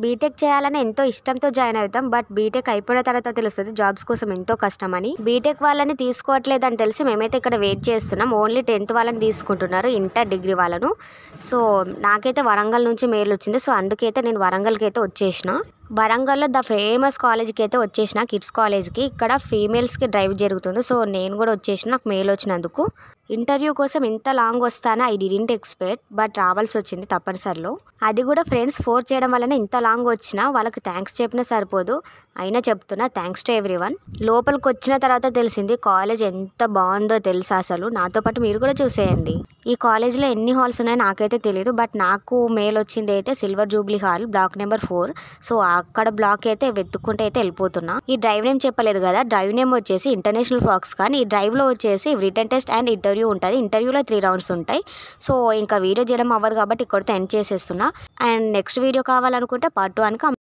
BTech చేయాలని ఎంతో ఇష్టంతో జాయిన్ అవుతాం. బట్ బీటెక్ అయిపోయిన తర్వాత తెలుస్తుంది జాబ్స్ కోసం ఎంతో కష్టమని. బీటెక్ వాళ్ళని తీసుకోవట్లేదని తెలిసి మేమైతే ఇక్కడ వెయిట్ చేస్తున్నాం. ఓన్లీ 10th వాళ్ళని తీసుకుంటున్నారు, ఇంటర్ డిగ్రీ వాళ్ళను. సో నాకైతే వరంగల్ నుంచి మెయిల్ వచ్చింది. సో అందుకైతే నేను వరంగల్కి అయితే వచ్చేసిన. వరంగల్లో ద ఫేమస్ కాలేజ్కి అయితే వచ్చేసిన, కిడ్స్ కాలేజ్కి. ఇక్కడ ఫీమేల్స్కి డ్రైవ్ జరుగుతుంది. సో నేను కూడా వచ్చేసిన, నాకు మెయిల్ వచ్చినందుకు. ఇంటర్వ్యూ కోసం ఇంత లాంగ్ వస్తానా ఐ డిడెంట్ ఎక్స్పెక్ట్, బట్ రావాల్సి వచ్చింది తప్పనిసరిలో. అది కూడా ఫ్రెండ్స్ ఫోర్స్ చేయడం వల్లనే ఇంత లాంగ్ వచ్చినా. వాళ్ళకి థ్యాంక్స్ చెప్పినా సరిపోదు, అయినా చెప్తున్నా థ్యాంక్స్ టు ఎవ్రీవన్. లోపలికి వచ్చిన తర్వాత తెలిసింది కాలేజ్ ఎంత బాగుందో తెలుసా అసలు. నాతో పాటు మీరు కూడా చూసేయండి. ఈ కాలేజ్లో ఎన్ని హాల్స్ ఉన్నాయో నాకైతే తెలియదు, బట్ నాకు మెయిల్ వచ్చింది అయితే silver Jubilee hall, block number 4. So అక్కడ బ్లాక్ అయితే వెతుక్కుంటే అయితే వెళ్ళిపోతున్నా. ఈ డ్రైవ్ నేమ్ చెప్పలేదు కదా, డ్రైవ్ నేమ్ వచ్చేసి ఇంటర్నేషనల్ ఫాక్స్. కానీ ఈ డ్రైవ్లో వచ్చేసి రిటన్ టెస్ట్ అండ్ ఇంటర్వ్యూ ఉంటుంది. ఇంటర్వ్యూలో 3 రౌండ్స్ ఉంటాయి. సో ఇంకా వీడియో చేయడం అవ్వదు కాబట్టి ఇక్కడితో ఎండ్ చేసేస్తున్నా. అండ్ నెక్స్ట్ వీడియో కావాలనుకుంటే పార్ట్ 2 అని